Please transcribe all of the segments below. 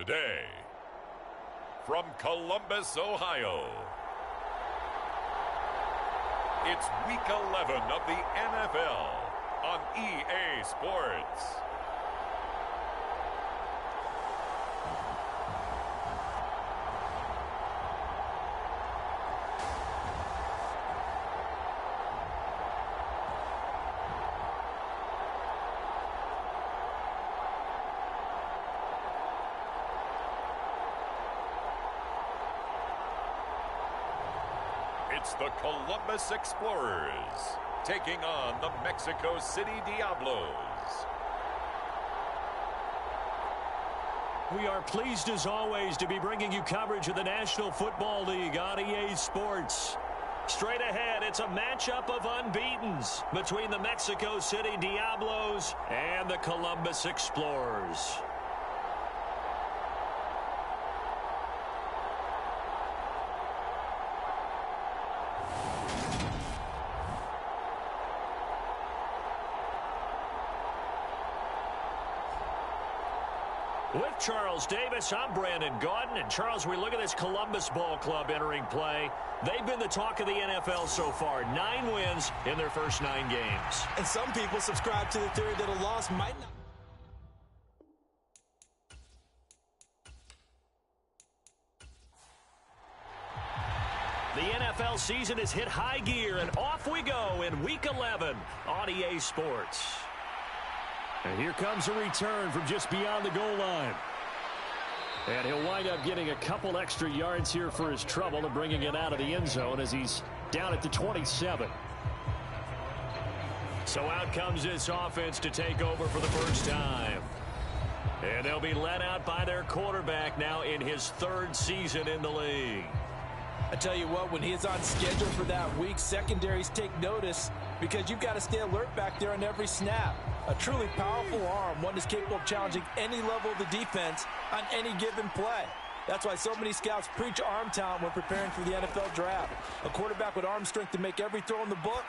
Today, from Columbus, Ohio, it's Week 11 of the NFL on EA Sports. It's the Columbus Explorers taking on the Mexico City Diablos. We are pleased as always to be bringing you coverage of the National Football League on EA Sports. Straight ahead, it's a matchup of unbeatens between the Mexico City Diablos and the Columbus Explorers. With Charles Davis, I'm Brandon Gaudin. And Charles, we look at this Columbus Ball Club entering play. They've been the talk of the NFL so far. 9 wins in their first 9 games. And some people subscribe to the theory that a loss might not. The NFL season has hit high gear, and off we go in Week 11 on EA Sports. And here comes a return from just beyond the goal line. And he'll wind up getting a couple extra yards here for his trouble and bringing it out of the end zone as he's down at the 27. So out comes this offense to take over for the first time. And they'll be led out by their quarterback now in his 3rd season in the league. I tell you what, when he's on schedule for that week, secondaries take notice because you've got to stay alert back there on every snap. A truly powerful arm, one that's capable of challenging any level of the defense on any given play. That's why so many scouts preach arm talent when preparing for the NFL draft. A quarterback with arm strength to make every throw in the book,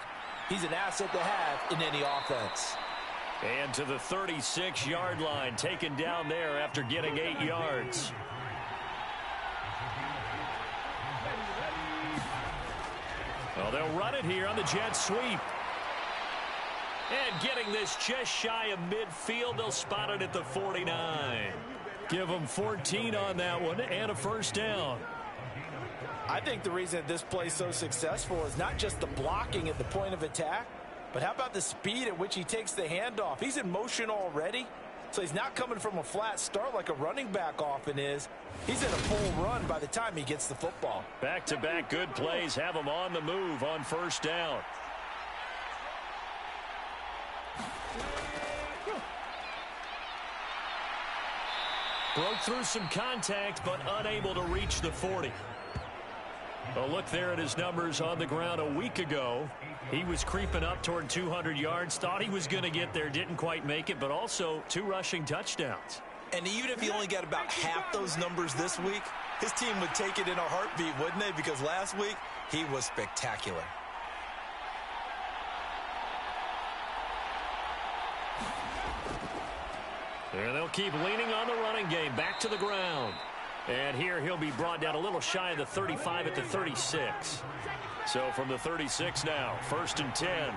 he's an asset to have in any offense. And to the 36-yard line, taken down there after getting 8 yards. Well, they'll run it here on the jet sweep. And getting this just shy of midfield, they'll spot it at the 49. Give them 14 on that one and a first down. I think the reason this play is so successful is not just the blocking at the point of attack, but how about the speed at which he takes the handoff? He's in motion already, so he's not coming from a flat start like a running back often is. He's in a full run by the time he gets the football. Back-to-back good plays have him on the move on first down. Broke through some contact, but unable to reach the 40. A look there at his numbers on the ground a week ago. He was creeping up toward 200 yards, thought he was going to get there, didn't quite make it, but also 2 rushing touchdowns. And even if he only got about half those numbers this week, his team would take it in a heartbeat, wouldn't they? Because last week, he was spectacular. And they'll keep leaning on the running game. Back to the ground. And here he'll be brought down a little shy of the 35 at the 36. So from the 36 now, 1st and 10.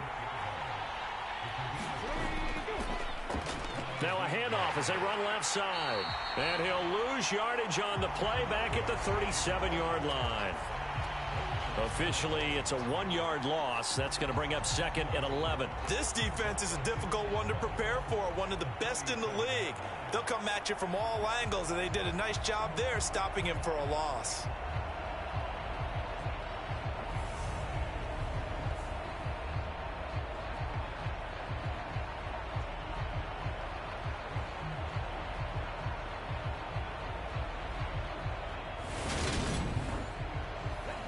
Now a handoff as they run left side. And he'll lose yardage on the play back at the 37-yard line. Officially, it's a 1-yard loss. That's going to bring up 2nd and 11. This defense is a difficult one to prepare for, one of the best in the league. They'll come at you from all angles, and they did a nice job there stopping him for a loss.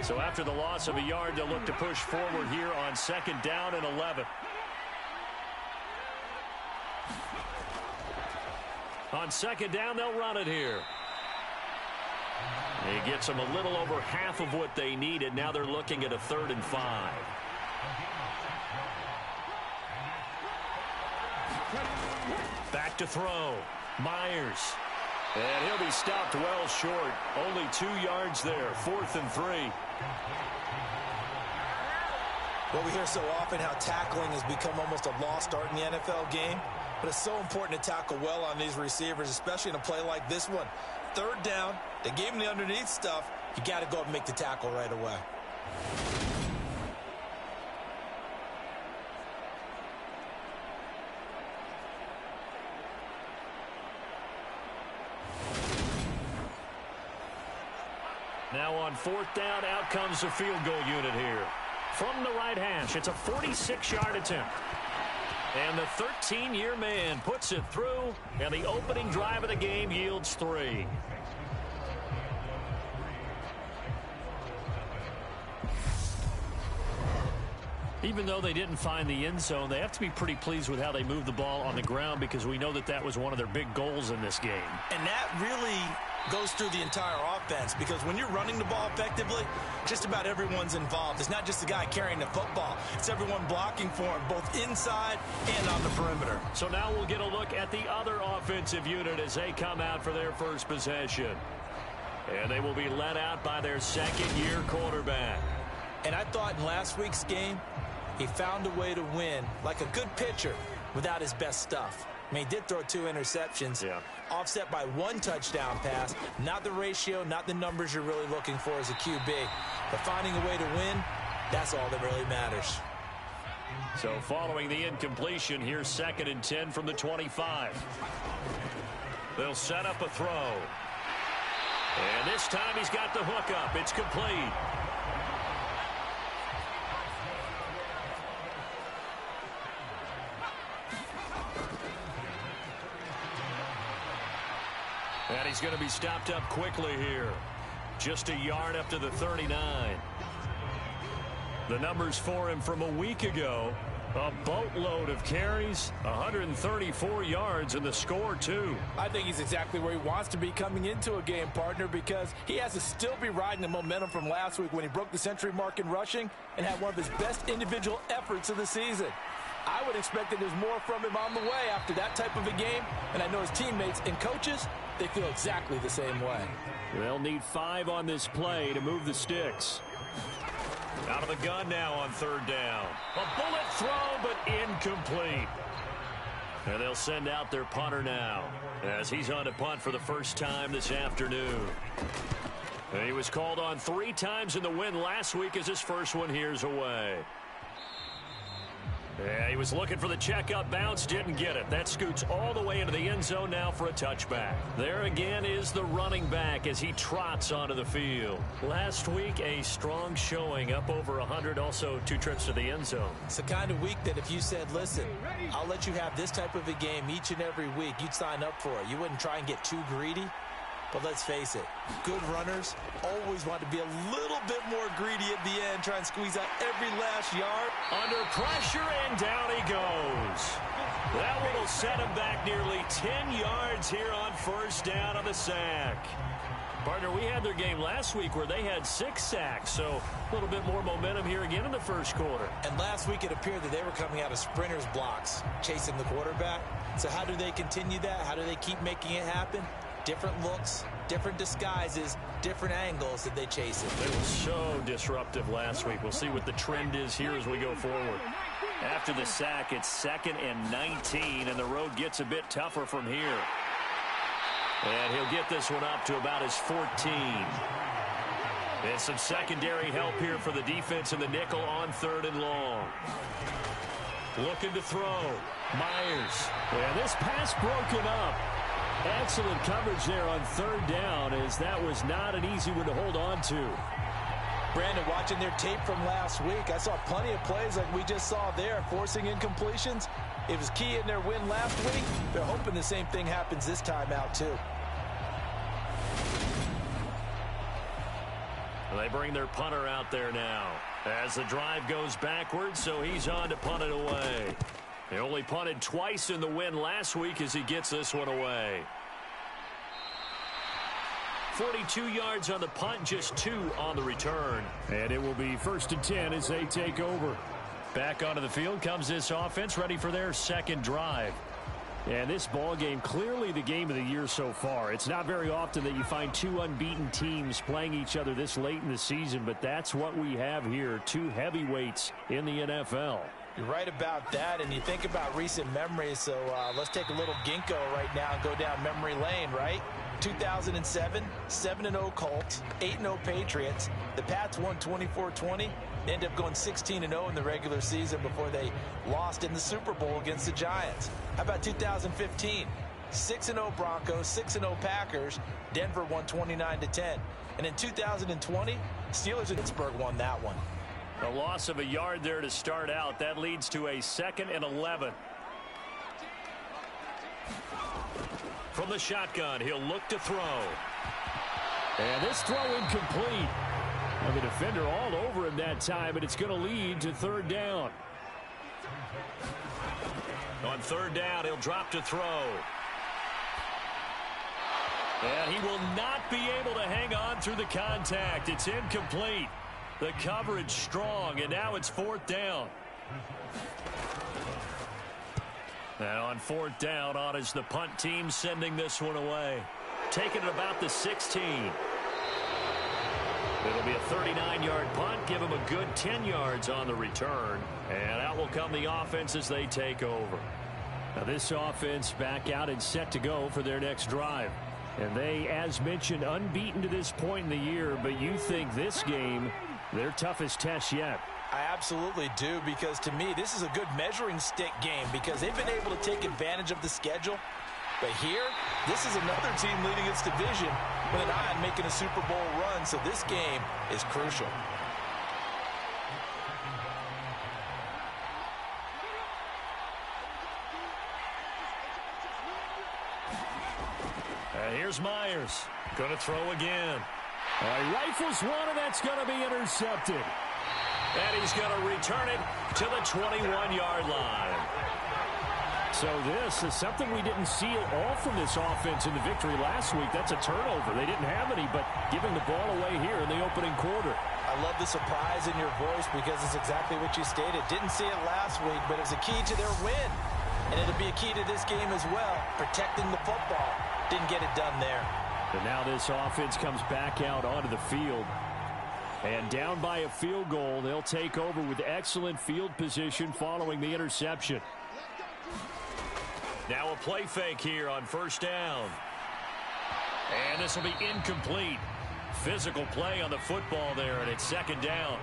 So after the loss of a yard, they'll look to push forward here on 2nd down and 11. On 2nd down, they'll run it here. He gets them a little over half of what they needed. Now they're looking at a 3rd and 5. Back to throw. Myers. And he'll be stopped well short. Only 2 yards there. 4th and 3. Well, we hear so often how tackling has become almost a lost art in the NFL game. But it's so important to tackle well on these receivers, especially in a play like this one. 3rd down, they gave him the underneath stuff. You got to go up and make the tackle right away. Now on 4th down, out comes the field goal unit here. From the right hash, it's a 46-yard attempt. And the 13-year man puts it through, and the opening drive of the game yields 3. Even though they didn't find the end zone, they have to be pretty pleased with how they moved the ball on the ground, because we know that that was one of their big goals in this game. And that really goes through the entire offense, because when you're running the ball effectively, just about everyone's involved. It's not just the guy carrying the football. It's everyone blocking for him, both inside and on the perimeter. So now we'll get a look at the other offensive unit as they come out for their first possession. And they will be led out by their 2nd-year quarterback. And I thought in last week's game, he found a way to win, like a good pitcher, without his best stuff. I mean, he did throw 2 interceptions, offset by 1 touchdown pass. Not the ratio, not the numbers you're really looking for as a QB. But finding a way to win, that's all that really matters. So following the incompletion, here's 2nd and 10 from the 25. They'll set up a throw. And this time he's got the hook up. It's complete. And he's going to be stopped up quickly here. Just a yard up to the 39. The numbers for him from a week ago. A boatload of carries, 134 yards, and the score, too. I think he's exactly where he wants to be coming into a game, partner, because he has to still be riding the momentum from last week when he broke the century mark in rushing and had one of his best individual efforts of the season. I would expect that there's more from him on the way after that type of a game, and I know his teammates and coaches, they feel exactly the same way. They'll need 5 on this play to move the sticks. Out of the gun now on 3rd down. A bullet throw, but incomplete. And they'll send out their punter now as he's on to punt for the first time this afternoon. And he was called on 3 times in the win last week as his first one here's away. Yeah, he was looking for the checkup bounce, didn't get it. That scoots all the way into the end zone now for a touchback. There again is the running back as he trots onto the field. Last week, a strong showing, up over 100, also 2 trips to the end zone. It's the kind of week that if you said, listen, I'll let you have this type of a game each and every week, you'd sign up for it. You wouldn't try and get too greedy. But let's face it, good runners always want to be a little bit more greedy at the end, try and squeeze out every last yard. Under pressure, and down he goes. That one will set him back nearly 10 yards here on 1st down on the sack. Partner, we had their game last week where they had 6 sacks, so a little bit more momentum here again in the first quarter. And last week it appeared that they were coming out of sprinters blocks, chasing the quarterback. So how do they continue that? How do they keep making it happen? Different looks, different disguises, different angles that they chase it. They were so disruptive last week. We'll see what the trend is here as we go forward. After the sack, it's 2nd and 19, and the road gets a bit tougher from here. And he'll get this one up to about his 14. And some secondary help here for the defense in the nickel on 3rd and long. Looking to throw. Myers. And this pass broken up. Excellent coverage there on 3rd down, as that was not an easy one to hold on to. Brandon, watching their tape from last week, I saw plenty of plays like we just saw there, forcing incompletions. It was key in their win last week. They're hoping the same thing happens this time out, too. They bring their punter out there now as the drive goes backwards, so he's on to punt it away. He only punted twice in the win last week as he gets this one away. 42 yards on the punt, just 2 on the return. And it will be 1st and 10 as they take over. Back onto the field comes this offense, ready for their 2nd drive. And this ball game, clearly the game of the year so far. It's not very often that you find two unbeaten teams playing each other this late in the season, but that's what we have here, two heavyweights in the NFL. You're right about that, and you think about recent memories, so let's take a little ginkgo right now and go down memory lane, right? 2007, 7-0 Colts, 8-0 Patriots. The Pats won 24-20. They ended up going 16-0 in the regular season before they lost in the Super Bowl against the Giants. How about 2015? 6-0 Broncos, 6-0 Packers. Denver won 29-10. And in 2020, Steelers and Pittsburgh won that one. A loss of a yard there to start out. That leads to a 2nd and 11. From the shotgun, he'll look to throw. And this throw incomplete. Well, the defender all over him that time, but it's going to lead to 3rd down. On 3rd down, he'll drop to throw. And he will not be able to hang on through the contact. It's incomplete. The coverage strong, and now it's 4th down. And on 4th down, on is the punt team sending this one away. Taking it about the 16. It'll be a 39-yard punt. Give him a good 10 yards on the return. And out will come the offense as they take over. Now this offense back out and set to go for their next drive. And they, as mentioned, unbeaten to this point in the year. But you think this game, their toughest test yet? I absolutely do, because to me, this is a good measuring stick game because they've been able to take advantage of the schedule. But here, this is another team leading its division with an eye on making a Super Bowl run, so this game is crucial. And here's Myers. Going to throw again. Rifles one, and that's going to be intercepted. And he's going to return it to the 21-yard line. So this is something we didn't see at all from this offense in the victory last week. That's a turnover. They didn't have any, but giving the ball away here in the opening quarter. I love the surprise in your voice because it's exactly what you stated. Didn't see it last week, but it was a key to their win. And it'll be a key to this game as well, protecting the football. Didn't get it done there. And now this offense comes back out onto the field. And down by a field goal, they'll take over with excellent field position following the interception. Now a play fake here on 1st down. And this will be incomplete. Physical play on the football there, and it's 2nd down.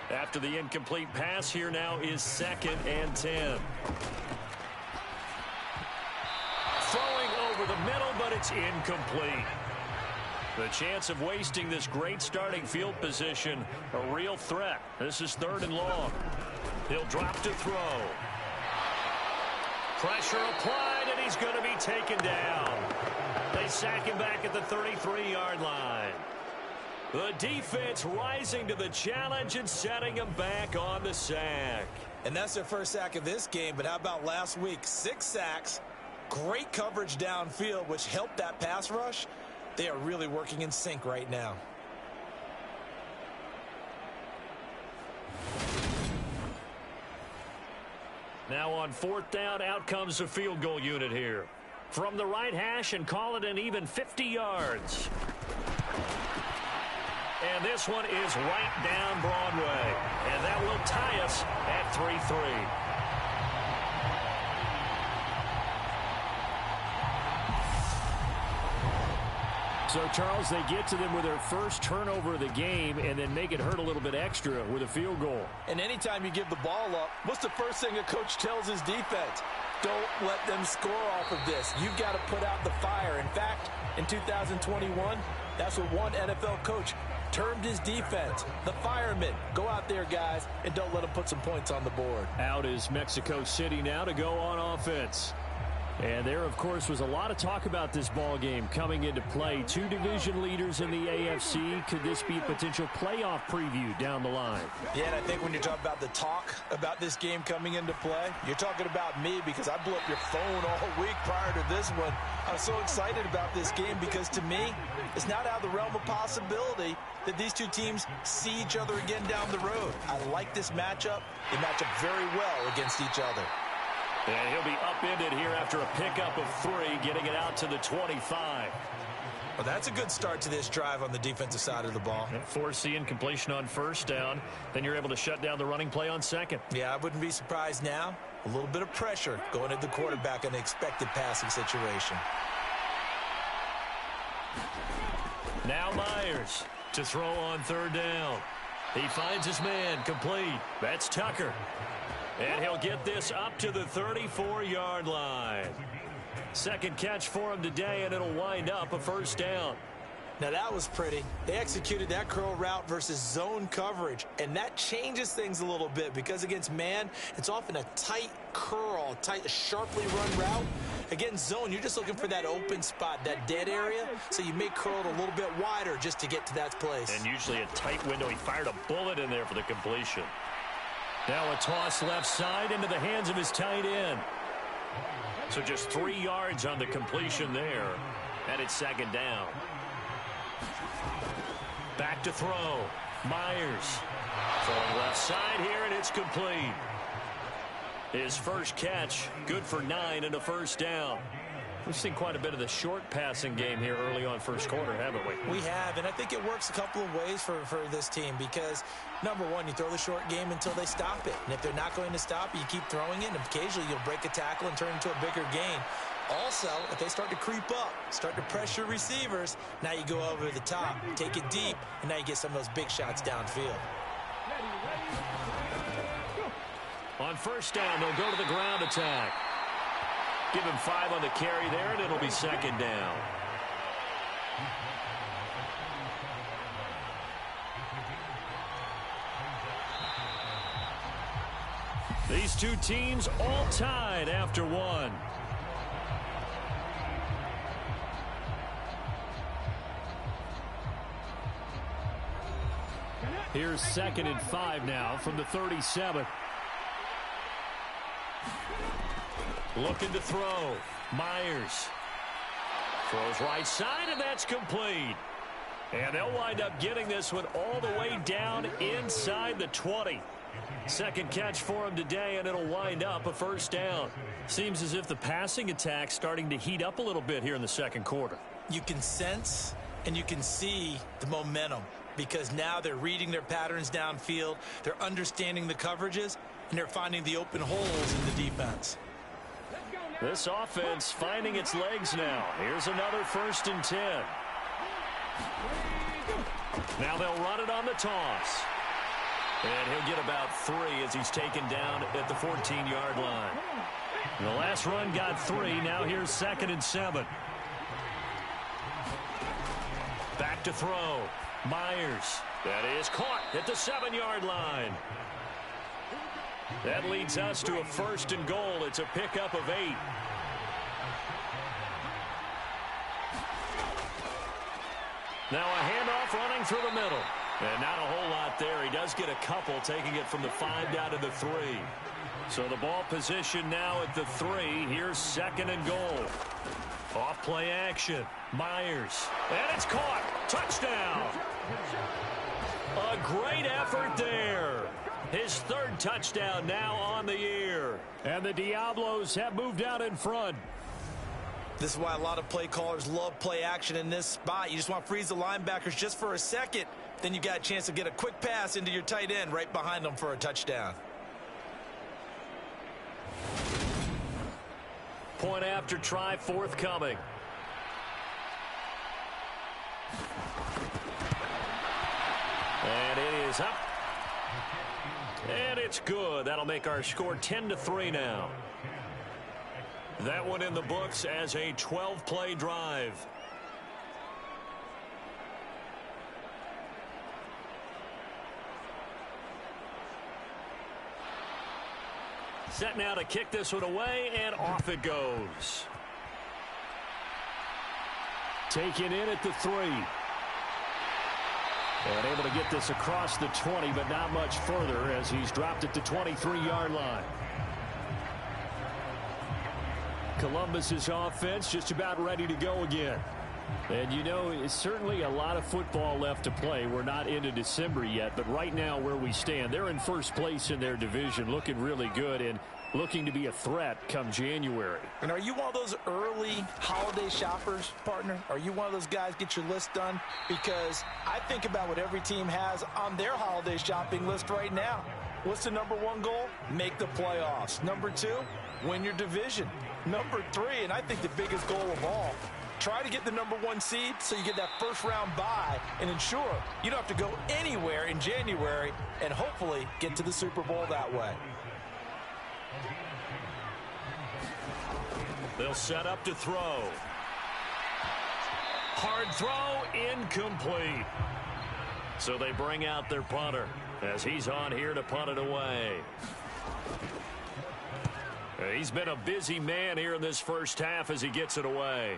After the incomplete pass, here now is 2nd and 10. Throwing over the middle, but it's incomplete. The chance of wasting this great starting field position, a real threat. This is 3rd and long. He'll drop to throw. Pressure applied, and he's going to be taken down. They sack him back at the 33-yard line. The defense rising to the challenge and setting him back on the sack. And that's their first sack of this game, but how about last week? 6 sacks, great coverage downfield, which helped that pass rush. They are really working in sync right now. Now on 4th down, out comes the field goal unit here. From the right hash and call it an even 50 yards. And this one is right down Broadway. And that will tie us at 3-3. So, Charles, they get to them with their first turnover of the game and then make it hurt a little bit extra with a field goal. And anytime you give the ball up, what's the first thing a coach tells his defense? Don't let them score off of this. You've got to put out the fire. In fact, in 2021, that's what one NFL coach termed his defense, the firemen. Go out there, guys, and don't let them put some points on the board. Out is Mexico City now to go on offense. And there, of course, was a lot of talk about this ball game coming into play. 2 division leaders in the AFC. Could this be a potential playoff preview down the line? Yeah, and I think when you're talking about the talk about this game coming into play, you're talking about me because I blew up your phone all week prior to this one. I'm so excited about this game because, to me, it's not out of the realm of possibility that these two teams see each other again down the road. I like this matchup. They match up very well against each other. And he'll be upended here after a pickup of 3, getting it out to the 25. Well, that's a good start to this drive on the defensive side of the ball. Forcing incompletion on first down. Then you're able to shut down the running play on second. Yeah, I wouldn't be surprised now. A little bit of pressure going at the quarterback in an expected passing situation. Now Myers to throw on third down. He finds his man complete. That's Tucker. And he'll get this up to the 34-yard line. Second catch for him today, and it'll wind up a first down. Now that was pretty. They executed that curl route versus zone coverage, and that changes things a little bit because against man, it's often a tight curl, tight, sharply run route. Against zone, you're just looking for that open spot, that dead area, so you may curl it a little bit wider just to get to that place. And usually a tight window. He fired a bullet in there for the completion. Now a toss left side into the hands of his tight end. So just 3 yards on the completion there, and it's second down. Back to throw. Myers throwing left side here, and it's complete. His first catch, good for 9 and a first down. We've seen quite a bit of the short passing game here early on first quarter, haven't we? We have, and I think it works a couple of ways for this team because, number one, you throw the short game until they stop it. And if they're not going to stop it, you keep throwing it, and occasionally you'll break a tackle and turn it into a bigger gain. Also, if they start to creep up, start to pressure receivers, now you go over the top, take it deep, and now you get some of those big shots downfield. On first down, they'll go to the ground attack. Give him 5 on the carry there, and it'll be second down. These two teams all tied after 1. Here's 2nd and 5 now from the 37. Looking to throw. Myers throws right side, and that's complete. And they'll wind up getting this one all the way down inside the 20. Second catch for him today, and it'll wind up a first down. Seems as if the passing attack's starting to heat up a little bit here in the second quarter. You can sense and you can see the momentum because now they're reading their patterns downfield, they're understanding the coverages, and they're finding the open holes in the defense. This offense finding its legs now. Here's another 1st and 10. Now they'll run it on the toss. And he'll get about 3 as he's taken down at the 14-yard line. The last run got 3. Now here's 2nd and 7. Back to throw. Myers. That is caught at the 7-yard line. That leads us to a 1st and goal. It's a pickup of 8. Now a handoff running through the middle. And not a whole lot there. He does get a couple, taking it from the 5 down to the 3. So the ball position now at the 3. Here's 2nd and goal. Off play action. Myers. And it's caught. Touchdown. A great effort there. His 3rd touchdown now on the year. And the Diablos have moved out in front. This is why a lot of play callers love play action in this spot. You just want to freeze the linebackers just for a second. Then you got a chance to get a quick pass into your tight end right behind them for a touchdown. Point after try forthcoming. And it is up. And it's good. That'll make our score 10-3 now. That one in the books as a 12-play drive. Set now to kick this one away, and off it goes. Taken in at the 3. And able to get this across the 20, but not much further as he's dropped it to 23-yard line. Columbus's offense just about ready to go again. And, you know, it's certainly a lot of football left to play. We're not into December yet, but right now where we stand, they're in first place in their division, looking really good and looking to be a threat come January. And are you one of those early holiday shoppers, partner? Are you one of those guys get your list done? Because I think about what every team has on their holiday shopping list right now. What's the number one goal? Make the playoffs. Number two, win your division. Number three, and I think the biggest goal of all, try to get the number one seed so you get that first round bye and ensure you don't have to go anywhere in January and hopefully get to the Super Bowl that way. They'll set up to throw. Hard throw, incomplete. So they bring out their punter as he's on here to punt it away. He's been a busy man here in this first half as he gets it away.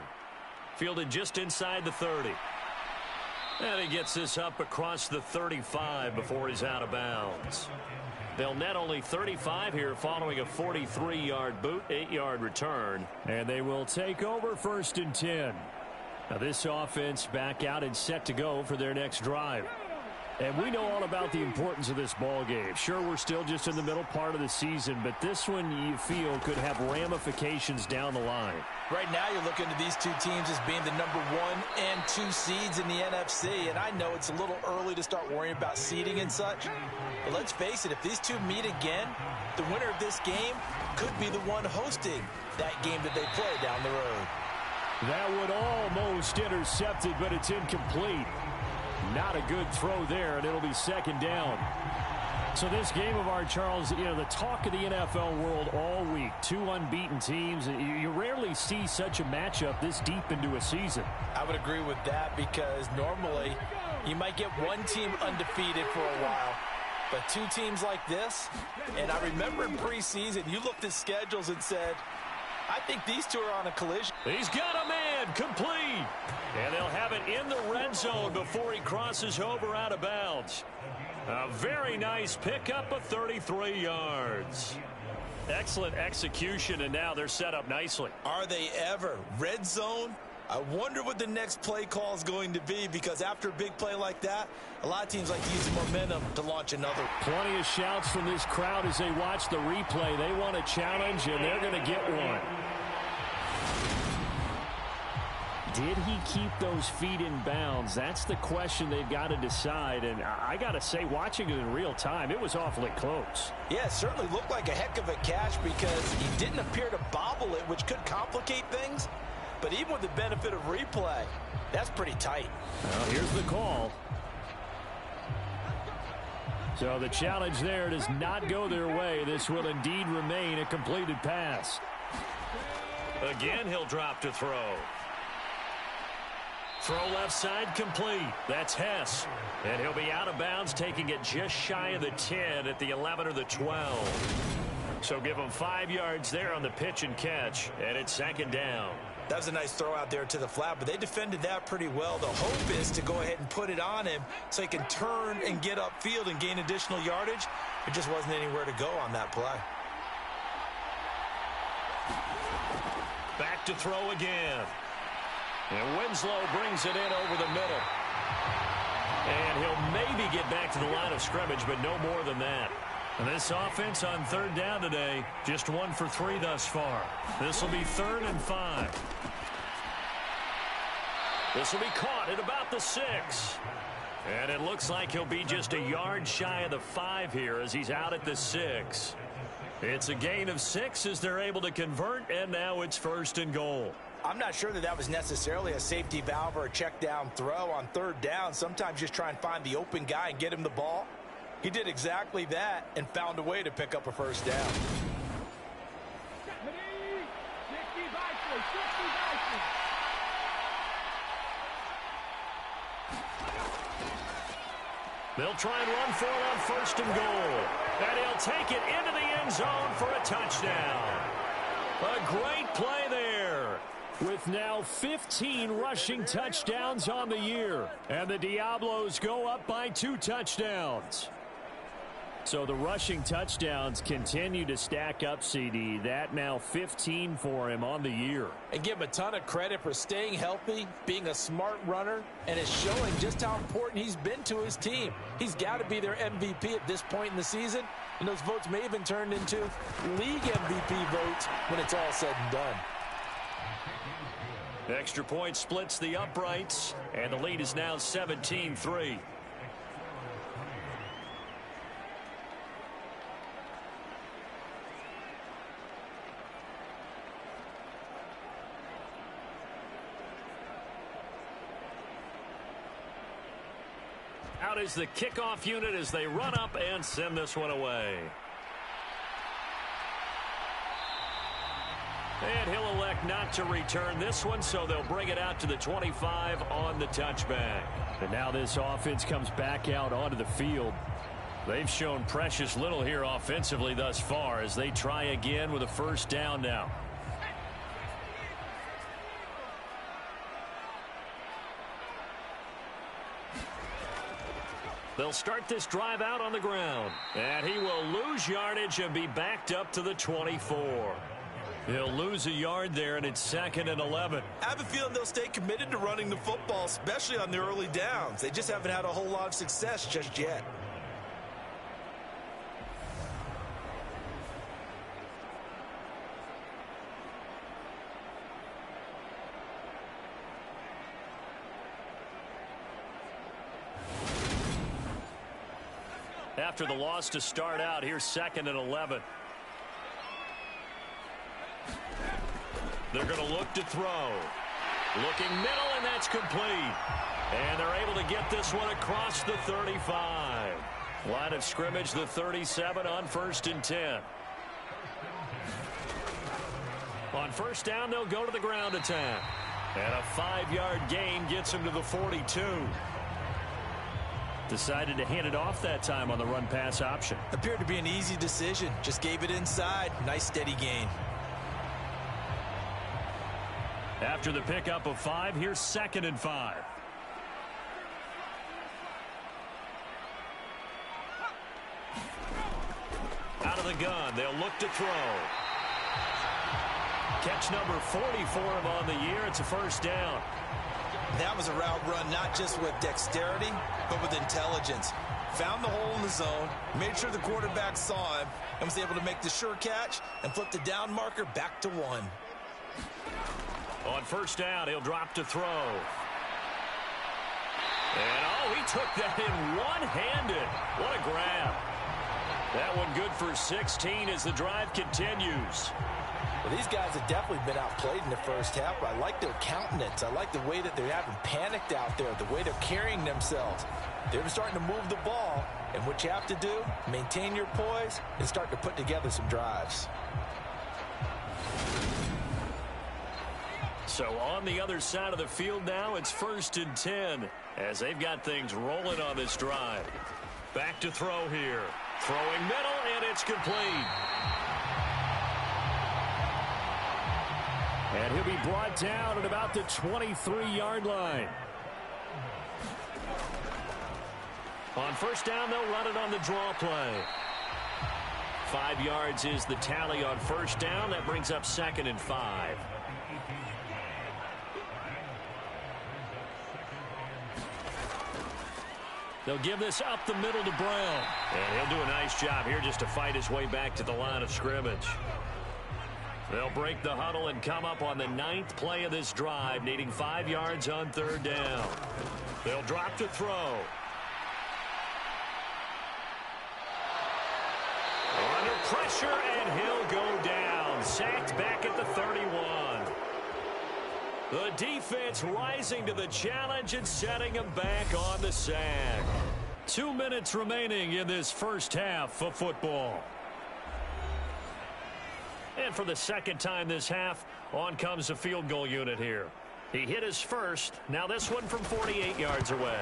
Fielded just inside the 30. And he gets this up across the 35 before he's out of bounds. They'll net only 35 here following a 43-yard boot, 8-yard return. And they will take over 1st and 10. Now this offense back out and set to go for their next drive. And we know all about the importance of this ball game. Sure, we're still just in the middle part of the season, but this one you feel could have ramifications down the line. Right now you're looking at these two teams as being the number 1 and 2 seeds in the NFC, and I know it's a little early to start worrying about seeding and such, but let's face it, if these two meet again, the winner of this game could be the one hosting that game that they play down the road. That would almost intercept it, but it's incomplete. Not a good throw there, and it'll be 2nd down. So this game of ours, Charles, you know, the talk of the NFL world all week. 2 unbeaten teams. You rarely see such a matchup this deep into a season. I would agree with that because normally you might get one team undefeated for a while. But 2 teams like this, and I remember in preseason, you looked at schedules and said, I think these two are on a collision. He's got a man, complete. And they'll have it in the red zone before he crosses over out of bounds. A very nice pickup of 33 yards. Excellent execution, and now they're set up nicely. Are they ever? Red zone? I wonder what the next play call is going to be, because after a big play like that, a lot of teams like to use momentum to launch another. Plenty of shouts from this crowd as they watch the replay. They want a challenge, and they're going to get one. Did he keep those feet in bounds? That's the question they've got to decide. And I got to say, watching it in real time, it was awfully close. Yeah, it certainly looked like a heck of a catch because he didn't appear to bobble it, which could complicate things. But even with the benefit of replay, that's pretty tight. Well, here's the call. So the challenge there does not go their way. This will indeed remain a completed pass. Again, he'll drop to throw. Throw left side complete. That's Hess. And he'll be out of bounds, taking it just shy of the 10 at the 11 or the 12. So give him 5 yards there on the pitch and catch. And it's 2nd down. That was a nice throw out there to the flat, but they defended that pretty well. The hope is to go ahead and put it on him so he can turn and get upfield and gain additional yardage. It just wasn't anywhere to go on that play. Back to throw again. And Winslow brings it in over the middle. And he'll maybe get back to the line of scrimmage, but no more than that. And this offense on 3rd down today, just 1 for 3 thus far. This will be 3rd and 5. This will be caught at about the 6. And it looks like he'll be just a yard shy of the 5 here as he's out at the 6. It's a gain of 6 as they're able to convert, and now it's 1st and goal. I'm not sure that that was necessarily a safety valve or a check down throw on 3rd down. Sometimes just try and find the open guy and get him the ball. He did exactly that and found a way to pick up a 1st down. They'll try and run for it on 1st and goal. And he'll take it into the end zone for a touchdown. A great play there. With now 15 rushing touchdowns on the year. And the Diablos go up by 2 touchdowns. So the rushing touchdowns continue to stack up, CD. That now 15 for him on the year. And give him a ton of credit for staying healthy, being a smart runner, and it's showing just how important he's been to his team. He's got to be their MVP at this point in the season, and those votes may even turn into league MVP votes when it's all said and done. Extra point splits the uprights, and the lead is now 17-3. Out is the kickoff unit as they run up and send this one away. And he'll elect not to return this one, so they'll bring it out to the 25 on the touchback. And now this offense comes back out onto the field. They've shown precious little here offensively thus far as they try again with a first down now. They'll start this drive out on the ground. And he will lose yardage and be backed up to the 24. He'll lose a yard there, and it's 2nd and 11. I have a feeling they'll stay committed to running the football, especially on the early downs. They just haven't had a whole lot of success just yet. After the loss to start out, here's 2nd and 11. They're going to look to throw. Looking middle, and that's complete. And they're able to get this one across the 35. Line of scrimmage, the 37 on 1st and 10. On first down, they'll go to the ground attack. And a 5-yard gain gets them to the 42. Decided to hand it off that time on the run-pass option. Appeared to be an easy decision. Just gave it inside. Nice steady gain. After the pickup of 5, here's 2nd and 5. Out of the gun, they'll look to throw. Catch number 40 for him on the year. It's a first down. That was a route run not just with dexterity, but with intelligence. Found the hole in the zone, made sure the quarterback saw him, and was able to make the sure catch and flip the down marker back to 1. On first down, he'll drop to throw. And, oh, he took that in one-handed. What a grab. That one good for 16 as the drive continues. Well, these guys have definitely been outplayed in the first half. I like their countenance. I like the way that they haven't panicked out there, the way they're carrying themselves. They're starting to move the ball, and what you have to do, maintain your poise and start to put together some drives. So on the other side of the field now, it's 1st and 10 as they've got things rolling on this drive. Back to throw here. Throwing middle, and it's complete. And he'll be brought down at about the 23-yard line. On first down, they'll run it on the draw play. 5 yards is the tally on first down. That brings up 2nd and 5. They'll give this up the middle to Brown. And he'll do a nice job here just to fight his way back to the line of scrimmage. They'll break the huddle and come up on the 9th play of this drive, needing 5 yards on 3rd down. They'll drop to throw. Under pressure, and he'll go down. Sacked back at the 31. The defense rising to the challenge and setting him back on the sack. 2 minutes remaining in this first half of football. And for the second time this half, on comes the field goal unit here. He hit his first. Now this one from 48 yards away.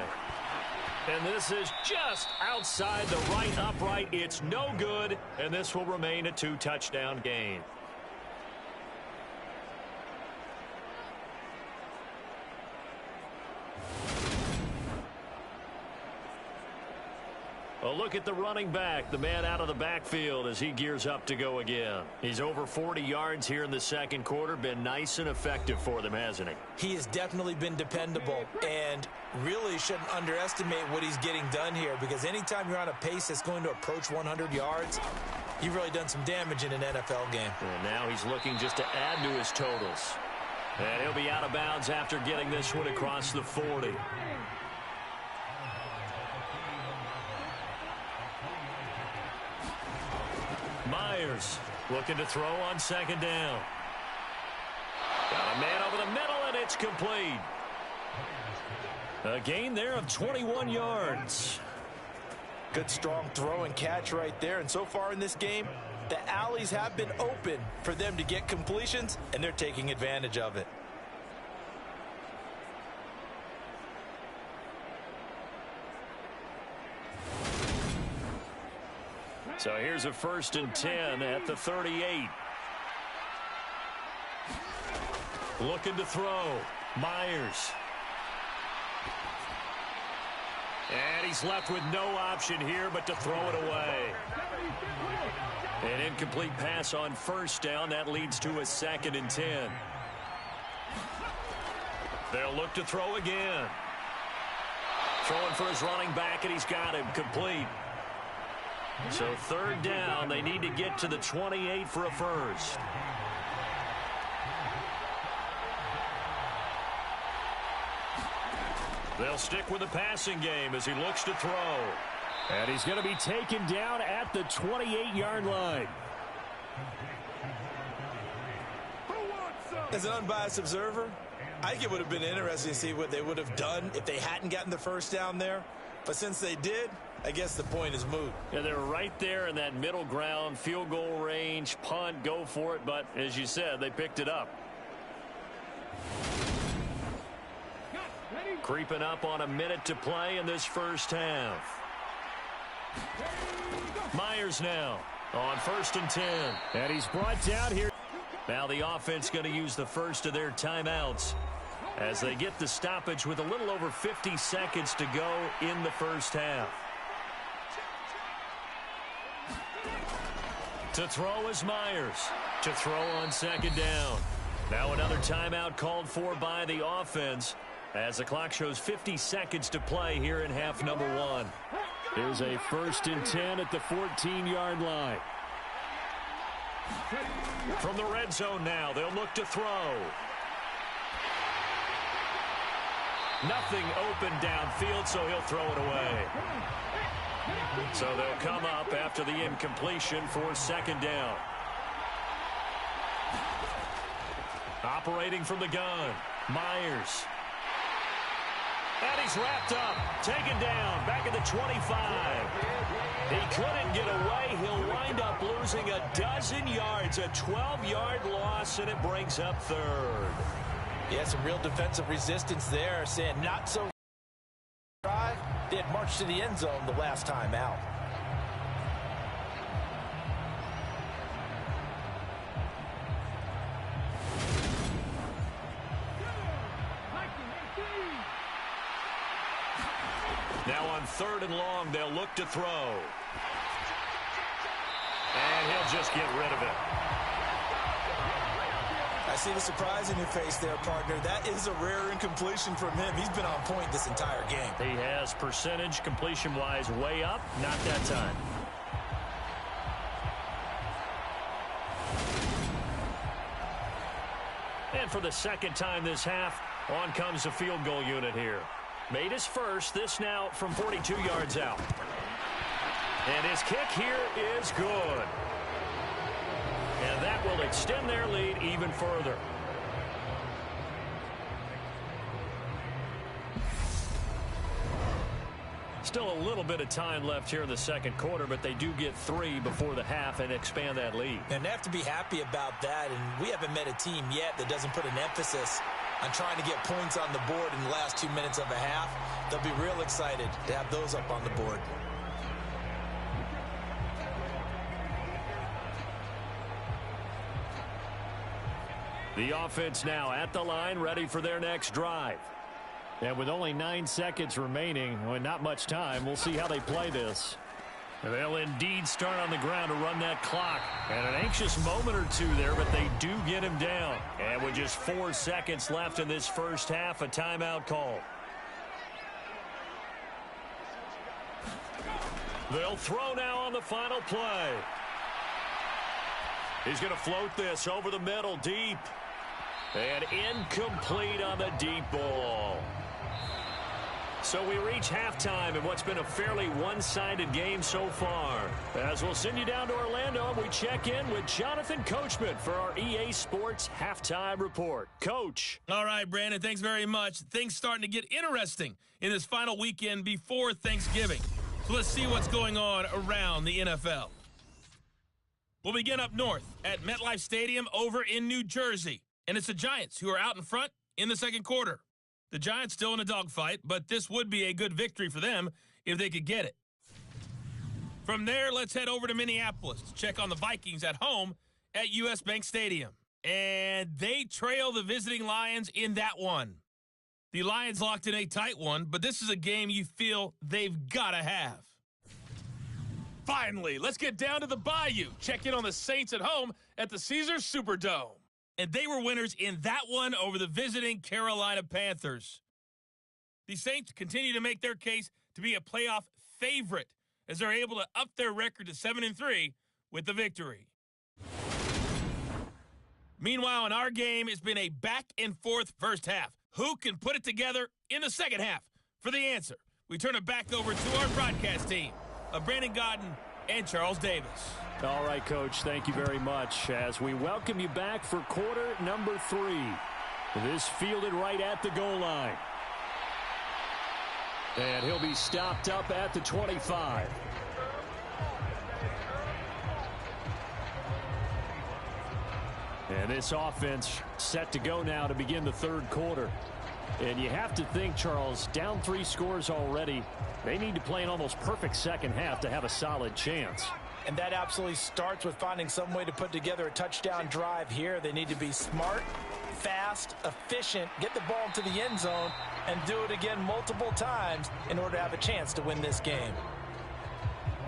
And this is just outside the right upright. It's no good, and this will remain a 2-touchdown game. A look at the running back, the man out of the backfield as he gears up to go again. He's over 40 yards here in the second quarter. Been nice and effective for them, hasn't he? He has definitely been dependable and really shouldn't underestimate what he's getting done here, because anytime you're on a pace that's going to approach 100 yards, you've really done some damage in an NFL game. And now he's looking just to add to his totals. And he'll be out of bounds after getting this one across the 40. Myers looking to throw on second down. Got a man over the middle, and it's complete. A gain there of 21 yards. Good strong throw and catch right there. And so far in this game, the alleys have been open for them to get completions, and they're taking advantage of it. So here's a 1st and 10 at the 38. Looking to throw. Myers. And he's left with no option here but to throw it away. An incomplete pass on 1st down. That leads to a 2nd and 10. They'll look to throw again. Throwing for his running back, and he's got him complete. So 3rd down, they need to get to the 28 for a first. They'll stick with the passing game as he looks to throw. And he's going to be taken down at the 28-yard line. As an unbiased observer, I think it would have been interesting to see what they would have done if they hadn't gotten the 1st down there. But since they did, I guess the point is moot. Yeah, they were right there in that middle ground, field goal range, punt, go for it. But as you said, they picked it up. Creeping up on a minute to play in this first half. Myers now on 1st and 10. And he's brought down here. Now the offense going to use the first of their timeouts as they get the stoppage with a little over 50 seconds to go in the first half. To throw is Myers. To throw on 2nd down. Now another timeout called for by the offense as the clock shows 50 seconds to play here in half number 1. Here's a 1st and 10 at the 14-yard line. From the red zone now, they'll look to throw. Nothing open downfield, so he'll throw it away. So they'll come up after the incompletion for 2nd down. Operating from the gun, Myers. And he's wrapped up, taken down, back at the 25. He couldn't get away. He'll wind up losing a dozen yards, a 12-yard loss, and it brings up 3rd. Yeah, some real defensive resistance there, saying not so drive. They had marched to the end zone the last time out. Now on 3rd and long, they'll look to throw. And he'll just get rid of it. I see the surprise in your face there, partner. That is a rare incompletion from him. He's been on point this entire game. He has percentage completion-wise way up. Not that time. And for the 2nd time this half, on comes the field goal unit here. Made his first, this now from 42 yards out. And his kick here is good. And that will extend their lead even further. Still a little bit of time left here in the second quarter, but they do get 3 before the half and expand that lead. And they have to be happy about that, and we haven't met a team yet that doesn't put an emphasis on trying to get points on the board in the last 2 minutes of a half. They'll be real excited to have those up on the board. The offense now at the line, ready for their next drive. And with only 9 seconds remaining, well, not much time, we'll see how they play this. They'll indeed start on the ground to run that clock. And an anxious moment or two there, but they do get him down. And with just 4 seconds left in this first half, a timeout call. They'll throw now on the final play. He's going to float this over the middle, deep. And incomplete on the deep ball. So we reach halftime in what's been a fairly one-sided game so far. As we'll send you down to Orlando, we check in with Jonathan Coachman for our EA Sports Halftime Report. Coach. All right, Brandon, thanks very much. Things starting to get interesting in this final weekend before Thanksgiving. So let's see what's going on around the NFL. We'll begin up north at MetLife Stadium over in New Jersey. And it's the Giants who are out in front in the second quarter. The Giants still in a dogfight, but this would be a good victory for them if they could get it. From there, let's head over to Minneapolis to check on the Vikings at home at US Bank Stadium. And they trail the visiting Lions in that one. The Lions locked in a tight one, but this is a game you feel they've got to have. Finally, let's get down to the Bayou. Check in on the Saints at home at the Caesars Superdome. And they were winners in that one over the visiting Carolina Panthers. The Saints continue to make their case to be a playoff favorite as they're able to up their record to 7-3 with the victory. Meanwhile, in our game, it's been a back-and-forth first half. Who can put it together in the second half? For the answer, we turn it back over to our broadcast team of Brandon Godden and Charles Davis. All right, Coach, thank you very much as we welcome you back for quarter number 3. This fielded right at the goal line. And he'll be stopped up at the 25. And this offense set to go now to begin the third quarter. And you have to think, Charles, down 3 scores already. They need to play an almost perfect second half to have a solid chance. And that absolutely starts with finding some way to put together a touchdown drive here. They need to be smart, fast, efficient, get the ball into the end zone, and do it again multiple times in order to have a chance to win this game.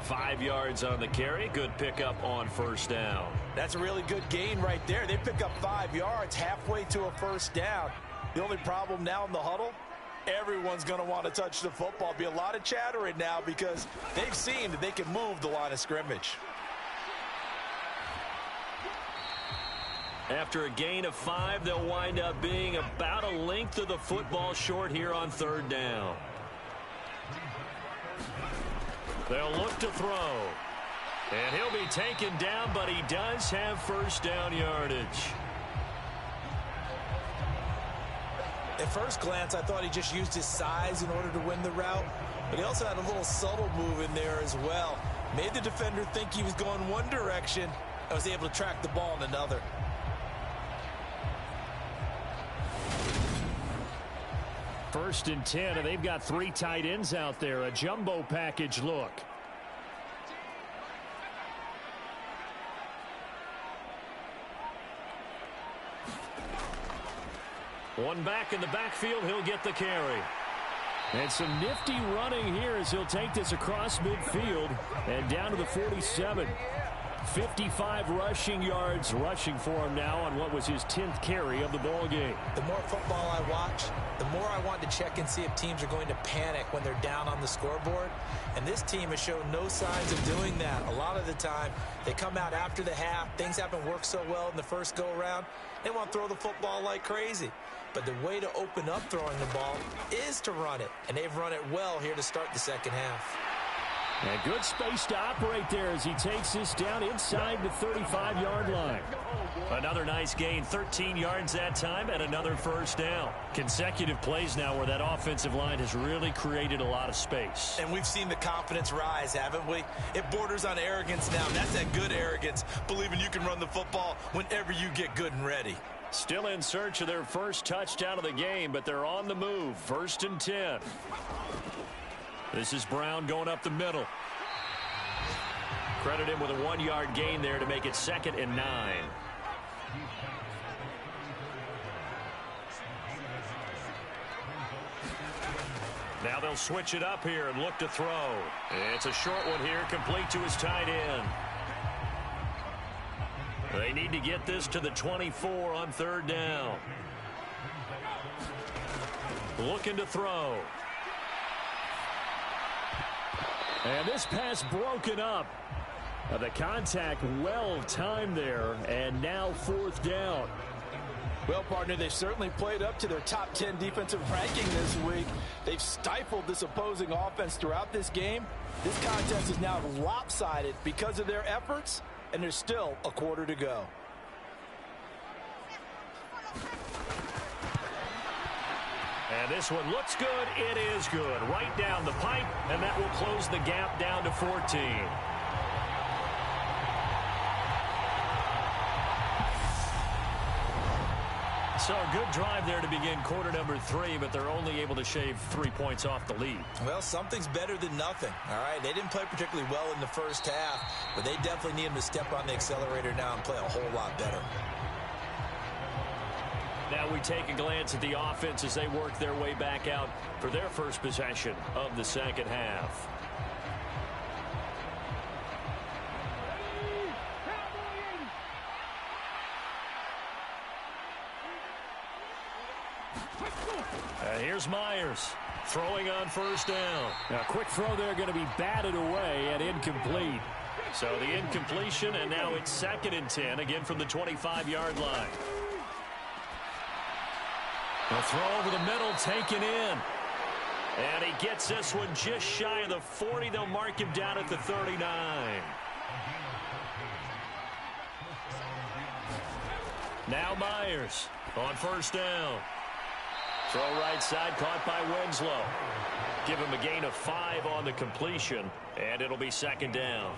5 yards on the carry. Good pickup on first down. That's a really good gain right there. They pick up 5 yards halfway to a first down. The only problem now in the huddle, everyone's going to want to touch the football. Be a lot of chattering now because they've seen that they can move the line of scrimmage. After a gain of 5, they'll wind up being about a length of the football short here on third down. They'll look to throw. And he'll be taken down, but he does have first down yardage. At first glance, I thought he just used his size in order to win the route, but he also had a little subtle move in there as well. Made the defender think he was going one direction and was able to track the ball in another. First and 10, and they've got 3 tight ends out there. A jumbo package look. One back in the backfield, he'll get the carry. And some nifty running here as he'll take this across midfield and down to the 47. 55 rushing yards rushing for him now on what was his 10th carry of the ball game. The more football I watch, the more I want to check and see if teams are going to panic when they're down on the scoreboard. And this team has shown no signs of doing that. A lot of the time, they come out after the half. Things haven't worked so well in the first go-around. They want to throw the football like crazy. But the way to open up throwing the ball is to run it. And they've run it well here to start the second half. And good space to operate there as he takes this down inside the 35-yard line. Another nice gain, 13 yards that time, and another first down. Consecutive plays now where that offensive line has really created a lot of space. And we've seen the confidence rise, haven't we? It borders on arrogance now. That's that good arrogance, believing you can run the football whenever you get good and ready. Still in search of their first touchdown of the game, but they're on the move. First and 10. This is Brown going up the middle. Credit him with a 1-yard gain there to make it 2nd and 9. Now they'll switch it up here and look to throw. It's a short one here, complete to his tight end. They need to get this to the 24 on third down. Looking to throw. And this pass broken up. The contact well timed there, and now fourth down. Well, partner, they've certainly played up to their top 10 defensive ranking this week. They've stifled this opposing offense throughout this game. This contest is now lopsided because of their efforts, and there's still a quarter to go. And this one looks good. It is good. Right down the pipe, and that will close the gap down to 14. So a good drive there to begin quarter number 3, but they're only able to shave 3 points off the lead. Well, something's better than nothing, all right? They didn't play particularly well in the first half, but they definitely need them to step on the accelerator now and play a whole lot better. Now we take a glance at the offense as they work their way back out for their first possession of the second half. Here's Myers throwing on first down. Now, a quick throw there going to be batted away and incomplete. So the incompletion, and now it's 2nd and 10, again from the 25-yard line. A throw over the middle, taken in. And he gets this one just shy of the 40. They'll mark him down at the 39. Now Myers on first down. Throw right side, caught by Winslow. Give him a gain of 5 on the completion, and it'll be 2nd down.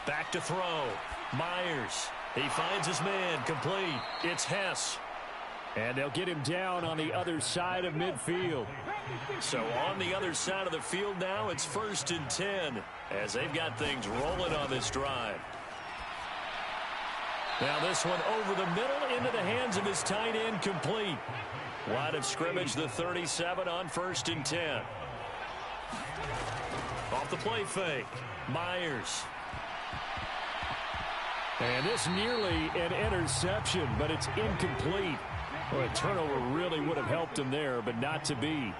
Back to throw. Myers. He finds his man. Complete. It's Hess. And they'll get him down on the other side of midfield. So on the other side of the field now, it's 1st and 10 as they've got things rolling on this drive. Now this one over the middle into the hands of his tight end, complete. Line of scrimmage, the 37 on 1st and 10. Off the play fake. Myers. And this nearly an interception, but it's incomplete. Well, a turnover really would have helped him there, but not to be.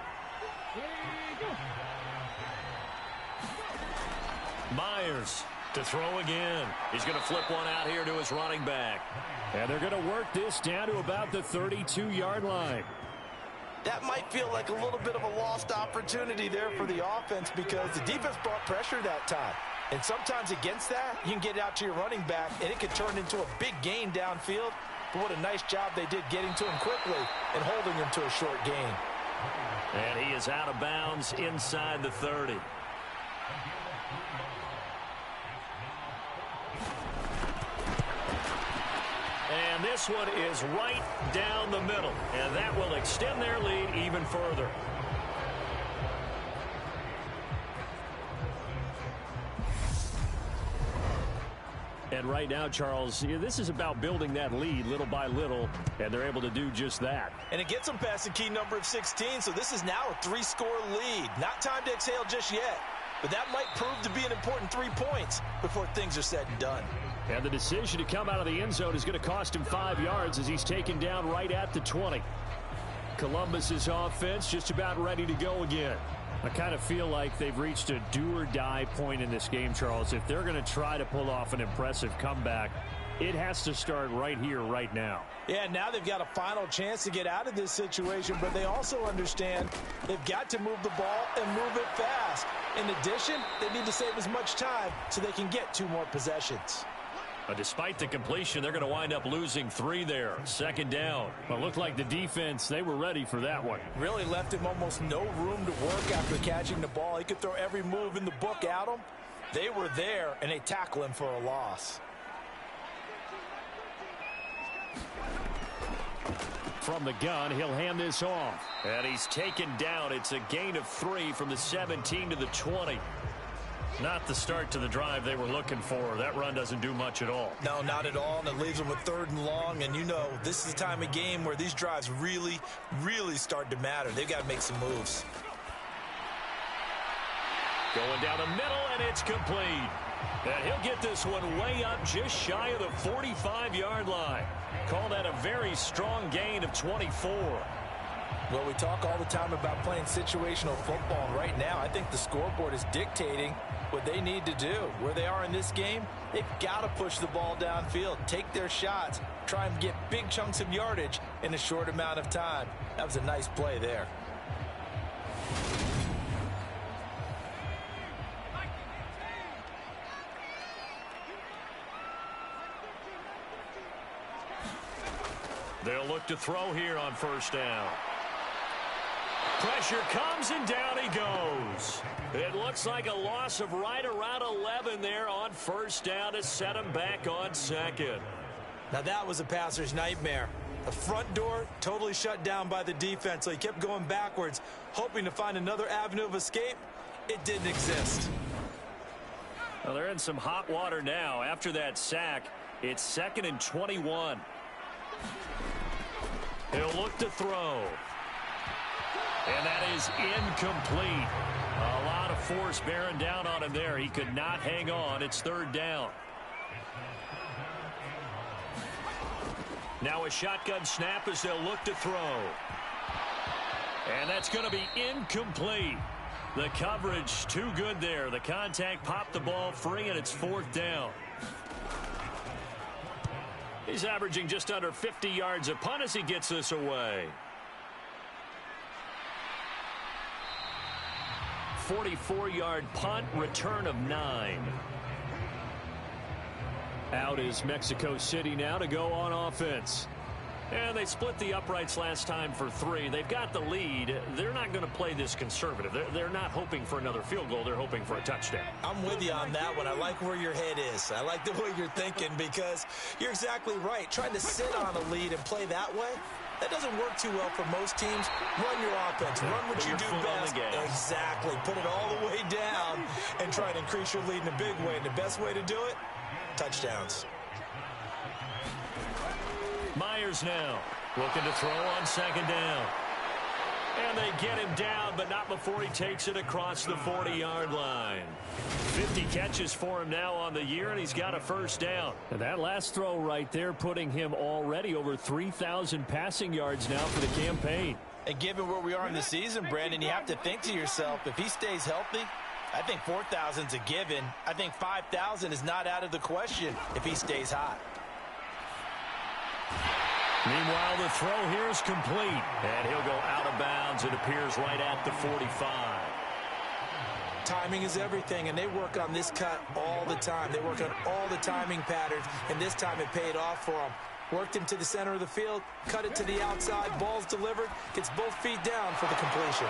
Myers to throw again. He's going to flip one out here to his running back. And they're going to work this down to about the 32-yard line. That might feel like a little bit of a lost opportunity there for the offense because the defense brought pressure that time. And sometimes against that, you can get it out to your running back, and it could turn into a big gain downfield. But what a nice job they did getting to him quickly and holding him to a short gain. And he is out of bounds inside the 30. And this one is right down the middle. And that will extend their lead even further. And right now, Charles, this is about building that lead little by little, and they're able to do just that. And it gets them past the key number of 16, so this is now a 3-score lead. Not time to exhale just yet, but that might prove to be an important 3 points before things are said and done. And the decision to come out of the end zone is going to cost him 5 yards as he's taken down right at the 20. Columbus's offense just about ready to go again. I kind of feel like they've reached a do-or-die point in this game, Charles. If they're going to try to pull off an impressive comeback, it has to start right here, right now. Yeah, now they've got a final chance to get out of this situation, but they also understand they've got to move the ball and move it fast. In addition, they need to save as much time so they can get 2 more possessions. But despite the completion, they're going to wind up losing 3 there. 2nd down. Well, it looked like the defense, they were ready for that one. Really left him almost no room to work after catching the ball. He could throw every move in the book at him. They were there, and they tackle him for a loss. from the gun. He'll hand this off. And he's taken down. It's a gain of 3 from the 17 to the 20. Not the start to the drive they were looking for. That run doesn't do much at all. No, not at all, and it leaves them with 3rd and long. And you know, this is the time of game where these drives really, really start to matter. They've got to make some moves. Going down the middle, and it's complete. And he'll get this one way up just shy of the 45-yard line. Call that a very strong gain of 24. Well, we talk all the time about playing situational football, and right now I think the scoreboard is dictating what they need to do. Where they are in this game, they've got to push the ball downfield, take their shots, try and get big chunks of yardage in a short amount of time. That was a nice play there. They'll look to throw here on 1st down. Pressure comes, and down he goes. It looks like a loss of right around 11 there on 1st down to set him back on 2nd. Now that was a passer's nightmare. The front door totally shut down by the defense, so he kept going backwards, hoping to find another avenue of escape. It didn't exist. Well, they're in some hot water now. After that sack, it's 2nd and 21. He'll look to throw. And that is incomplete. A lot of force bearing down on him there. He could not hang on. It's 3rd down. Now a shotgun snap as they'll look to throw. And that's going to be incomplete. The coverage too good there. The contact popped the ball free, and it's 4th down. He's averaging just under 50 yards a punt as he gets this away. 44-yard punt, return of 9. Out is Mexico City now to go on offense. And they split the uprights last time for 3. They've got the lead. They're not going to play this conservative. They're not hoping for another field goal. They're hoping for a touchdown. I'm with you on that one. I like where your head is. I like the way you're thinking, because you're exactly right. Trying to sit on a lead and play that way, that doesn't work too well for most teams. Run your offense. Run what you do best. Exactly. Put it all the way down and try to increase your lead in a big way. And the best way to do it, touchdowns. Myers now looking to throw on 2nd down. And they get him down, but not before he takes it across the 40-yard line. 50 catches for him now on the year, and he's got a 1st down. And that last throw right there putting him already over 3,000 passing yards now for the campaign. And given where we are in the season, Brandon, you have to think to yourself, if he stays healthy, I think 4,000's a given. I think 5,000 is not out of the question if he stays hot. Meanwhile, the throw here is complete. And he'll go out of bounds. It appears right at the 45. Timing is everything, and they work on this cut all the time. They work on all the timing patterns, and this time it paid off for them. Worked him to the center of the field, cut it to the outside, ball's delivered, gets both feet down for the completion.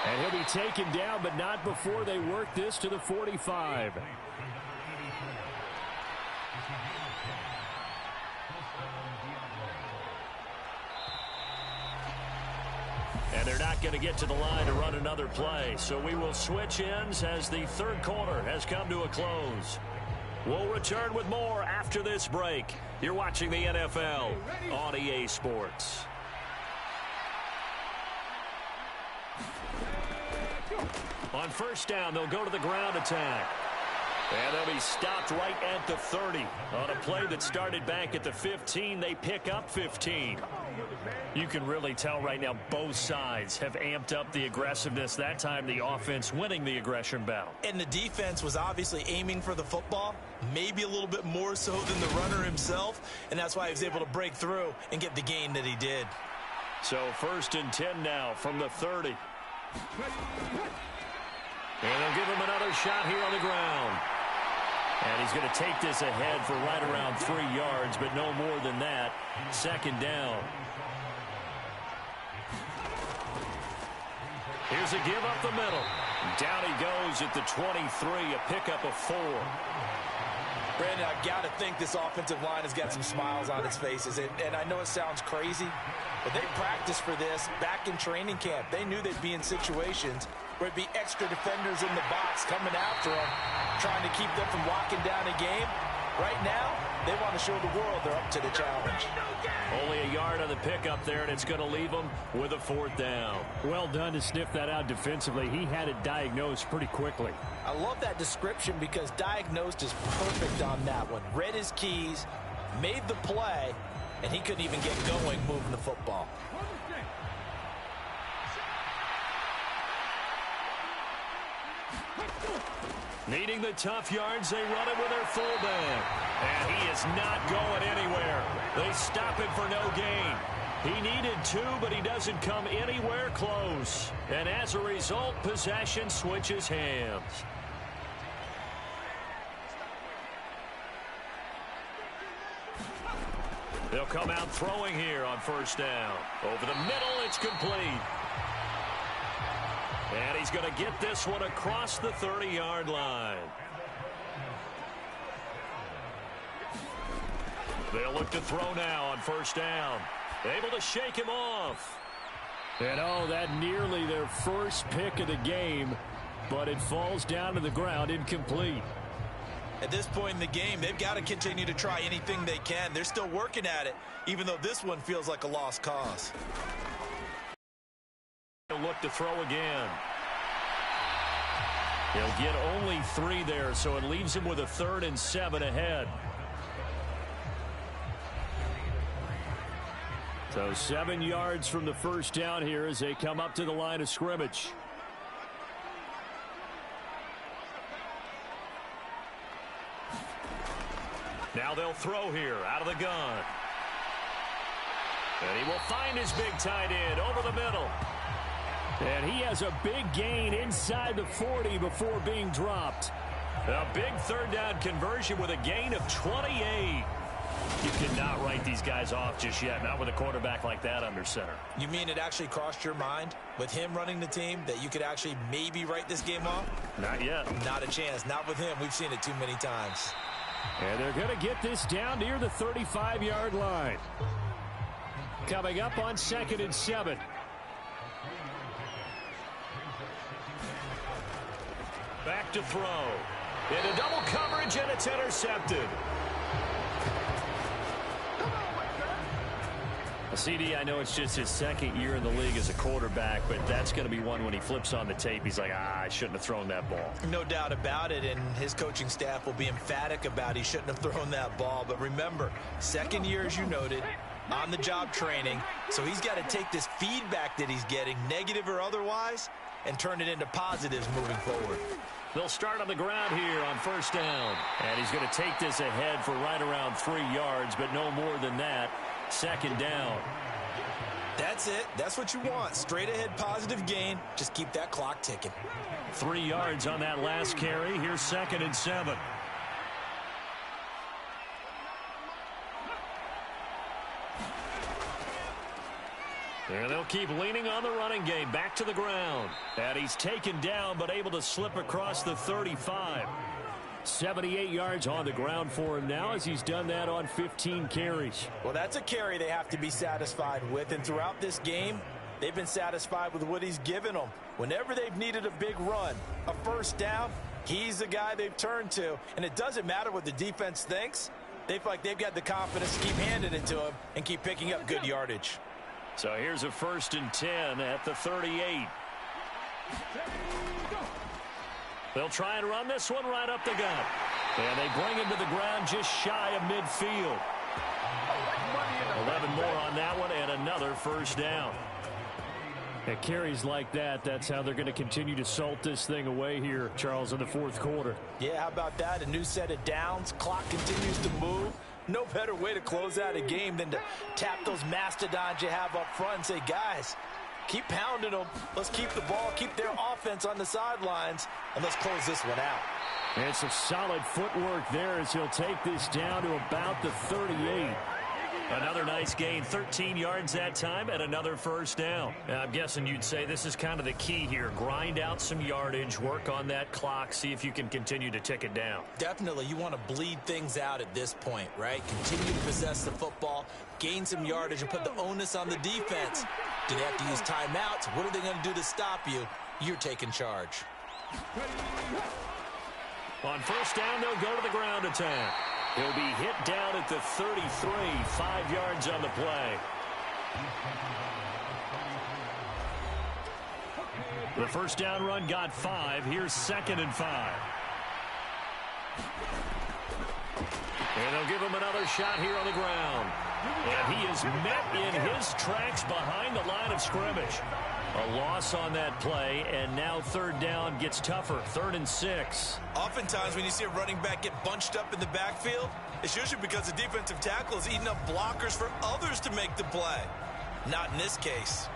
And he'll be taken down, but not before they work this to the 45. And they're not going to get to the line to run another play. So we will switch ends as the 3rd quarter has come to a close. We'll return with more after this break. You're watching the NFL on EA Sports. On 1st down, they'll go to the ground attack. And they'll be stopped right at the 30. On a play that started back at the 15, they pick up 15. You can really tell right now both sides have amped up the aggressiveness. That time the offense winning the aggression battle. And the defense was obviously aiming for the football, maybe a little bit more so than the runner himself, and that's why he was able to break through and get the gain that he did. So 1st and 10 now from the 30. And they'll give him another shot here on the ground. And he's going to take this ahead for right around 3 yards, but no more than that. 2nd down. Here's a give up the middle. Down he goes at the 23, a pickup of 4. Brandon, I got to think this offensive line has got some smiles on its faces. And I know it sounds crazy, but they practiced for this back in training camp. They knew they'd be in situations where it'd be extra defenders in the box coming after them, trying to keep them from locking down a game. Right now, they want to show the world they're up to the challenge. Only a yard on the pickup there, and it's going to leave them with a 4th down. Well done to sniff that out defensively. He had it diagnosed pretty quickly. I love that description because diagnosed is perfect on that one. Read his keys, made the play, and he couldn't even get going moving the football. Needing the tough yards, they run it with their fullback. And he is not going anywhere. They stop him for no gain. He needed 2, but he doesn't come anywhere close. And as a result, possession switches hands. They'll come out throwing here on 1st down. Over the middle, it's complete. And he's going to get this one across the 30-yard line. They'll look to throw now on 1st down. Able to shake him off. And oh, that nearly their first pick of the game, but it falls down to the ground incomplete. At this point in the game, they've got to continue to try anything they can. They're still working at it, even though this one feels like a lost cause. He'll look to throw again. He'll get only 3 there, so it leaves him with a 3rd and 7 ahead. So 7 yards from the 1st down here as they come up to the line of scrimmage. Now they'll throw here out of the gun. And he will find his big tight end over the middle. And he has a big gain inside the 40 before being dropped. A big 3rd down conversion with a gain of 28. You cannot write these guys off just yet, not with a quarterback like that under center. You mean it actually crossed your mind with him running the team that you could actually maybe write this game off? Not yet. Not a chance. Not with him. We've seen it too many times. And they're going to get this down near the 35-yard line. Coming up on 2nd and 7. Back to throw. Into double coverage, and it's intercepted. CD, I know it's just his 2nd year in the league as a quarterback, but that's going to be one when he flips on the tape. He's like, I shouldn't have thrown that ball. No doubt about it, and his coaching staff will be emphatic about he shouldn't have thrown that ball. But remember, 2nd year, as you noted, on-the-job training, so he's got to take this feedback that he's getting, negative or otherwise, and turn it into positives moving forward. They'll start on the ground here on 1st down. And he's going to take this ahead for right around 3 yards, but no more than that. 2nd down. That's it. That's what you want. Straight ahead positive gain. Just keep that clock ticking. 3 yards on that last carry. Here's 2nd and 7. And they'll keep leaning on the running game. Back to the ground. And he's taken down, but able to slip across the 35. 78 yards on the ground for him now as he's done that on 15 carries. Well, that's a carry they have to be satisfied with. And throughout this game, they've been satisfied with what he's given them. Whenever they've needed a big run, a 1st down, he's the guy they've turned to. And it doesn't matter what the defense thinks. They feel like they've got the confidence to keep handing it to him and keep picking up good yardage. So here's a 1st and 10 at the 38. They'll try and run this one right up the gut. And they bring him to the ground just shy of midfield. 11 more on that one and another 1st down. At carries like that, that's how they're going to continue to salt this thing away here, Charles, in the 4th quarter. Yeah, how about that? A new set of downs. Clock continues to move. No better way to close out a game than to tap those mastodons you have up front and say, guys, keep pounding them. Let's keep the ball, keep their offense on the sidelines, and let's close this one out. And it's a solid footwork there as he'll take this down to about the 38. Another nice gain, 13 yards that time, and another first down. I'm guessing you'd say this is kind of the key here. Grind out some yardage, work on that clock, see if you can continue to tick it down. Definitely, you want to bleed things out at this point, right? Continue to possess the football, gain some yardage, and put the onus on the defense. Do they have to use timeouts? What are they going to do to stop you? You're taking charge. On first down, they'll go to the ground attack. He'll be hit down at the 33, 5 yards on the play. The first down run got 5. Here's 2nd and 5. And they'll give him another shot here on the ground. And he is met in his tracks behind the line of scrimmage. A loss on that play, and now 3rd down gets tougher. 3rd and 6. Oftentimes when you see a running back get bunched up in the backfield, it's usually because the defensive tackle is eating up blockers for others to make the play. Not in this case.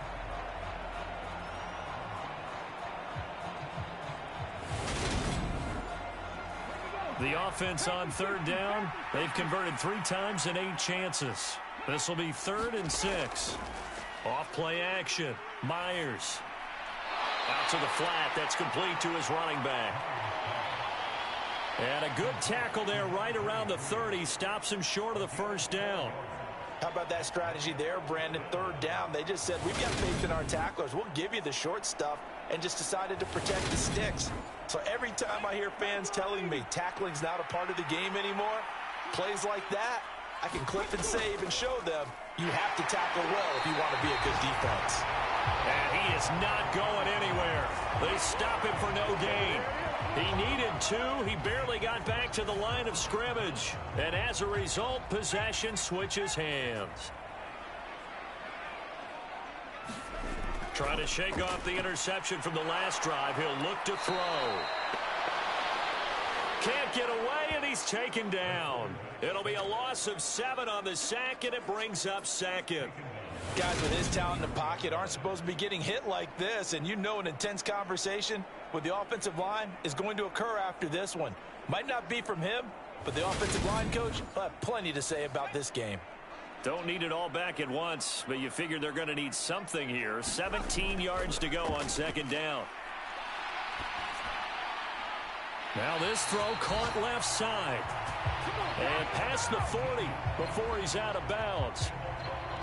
The offense on 3rd down, they've converted 3 times in 8 chances. This will be 3rd and 6. Off play action. Myers. Out to the flat. That's complete to his running back. And a good tackle there right around the 30. Stops him short of the first down. How about that strategy there, Brandon? 3rd down. They just said, we've got faith in our tacklers. We'll give you the short stuff, and just decided to protect the sticks. So every time I hear fans telling me tackling's not a part of the game anymore, plays like that, I can clip and save and show them you have to tackle well if you want to be a good defense. And he is not going anywhere. They stop him for no gain. He needed 2. He barely got back to the line of scrimmage. And as a result, possession switches hands. Trying to shake off the interception from the last drive. He'll look to throw. Can't get away, and he's taken down. It'll be a loss of 7 on the sack, and it brings up 2nd. Guys with his talent in the pocket aren't supposed to be getting hit like this, and you know an intense conversation with the offensive line is going to occur after this one. Might not be from him, but the offensive line coach will have plenty to say about this game. Don't need it all back at once, but you figure they're going to need something here. 17 yards to go on 2nd down. Now this throw caught left side. And past the 40 before he's out of bounds.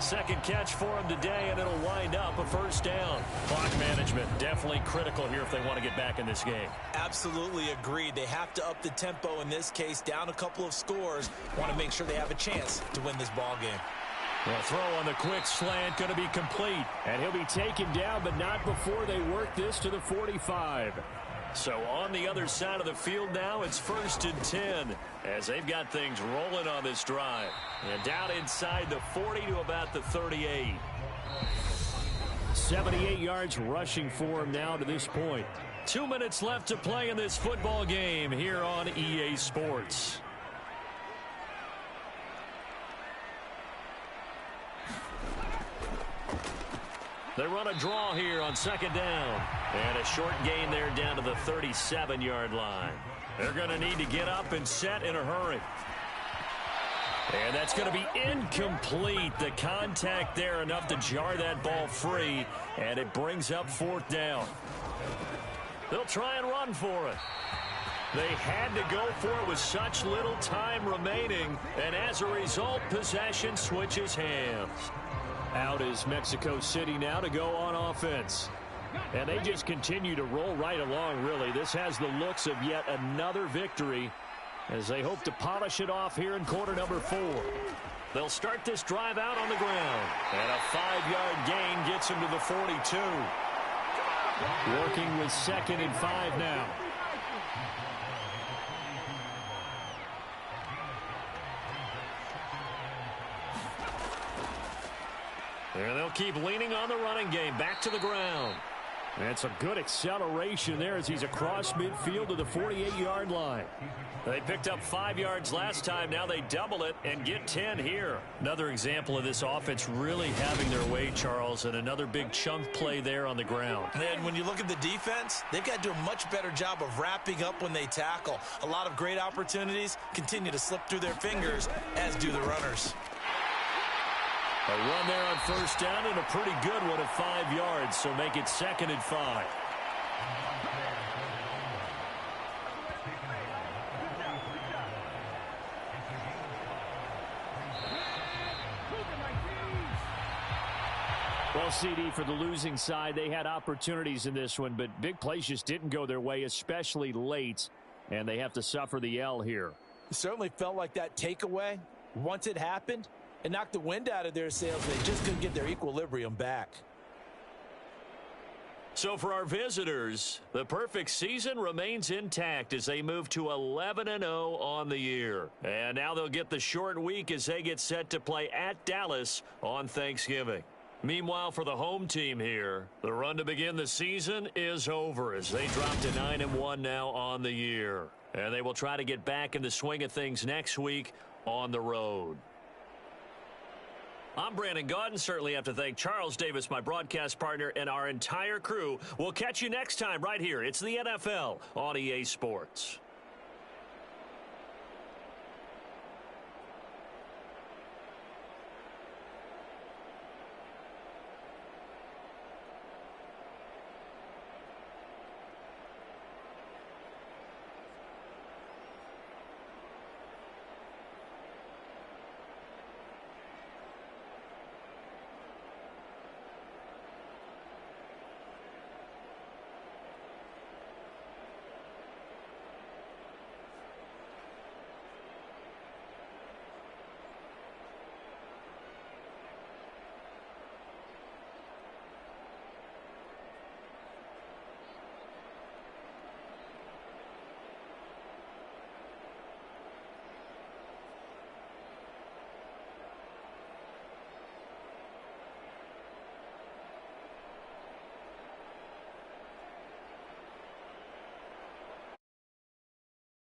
2nd catch for him today, and it'll wind up a first down. Clock management definitely critical here if they want to get back in this game. Absolutely agreed. They have to up the tempo in this case, down a couple of scores. Want to make sure they have a chance to win this ball game. The throw on the quick slant going to be complete. And he'll be taken down, but not before they work this to the 45. So on the other side of the field now, it's 1st and 10 as they've got things rolling on this drive. And down inside the 40 to about the 38. 78 yards rushing for him now to this point. 2 minutes left to play in this football game here on EA Sports. They run a draw here on 2nd down. And a short gain there down to the 37-yard line. They're going to need to get up and set in a hurry. And that's going to be incomplete. The contact there enough to jar that ball free. And it brings up 4th down. They'll try and run for it. They had to go for it with such little time remaining. And as a result, possession switches hands. Out is Mexico City now to go on offense. And they just continue to roll right along, really. This has the looks of yet another victory as they hope to polish it off here in quarter number 4. They'll start this drive out on the ground. And a 5-yard gain gets them to the 42. Working with 2nd and 5 now. And they'll keep leaning on the running game. Back to the ground. That's a good acceleration there as he's across midfield to the 48-yard line. They picked up 5 yards last time. Now they double it and get 10 here. Another example of this offense really having their way, Charles, and another big chunk play there on the ground. And when you look at the defense, they've got to do a much better job of wrapping up when they tackle. A lot of great opportunities continue to slip through their fingers, as do the runners. A run there on first down and a pretty good one at 5 yards, so make it 2nd and 5. Well, CD, for the losing side, they had opportunities in this one, but big plays just didn't go their way, especially late, and they have to suffer the L here. It certainly felt like that takeaway, once it happened, it knocked the wind out of their sails. They just couldn't get their equilibrium back. So for our visitors, the perfect season remains intact as they move to 11-0 on the year. And now they'll get the short week as they get set to play at Dallas on Thanksgiving. Meanwhile, for the home team here, the run to begin the season is over as they drop to 9-1 now on the year. And they will try to get back in the swing of things next week on the road. I'm Brandon Gaudin. Certainly have to thank Charles Davis, my broadcast partner, and our entire crew. We'll catch you next time right here. It's the NFL on EA Sports.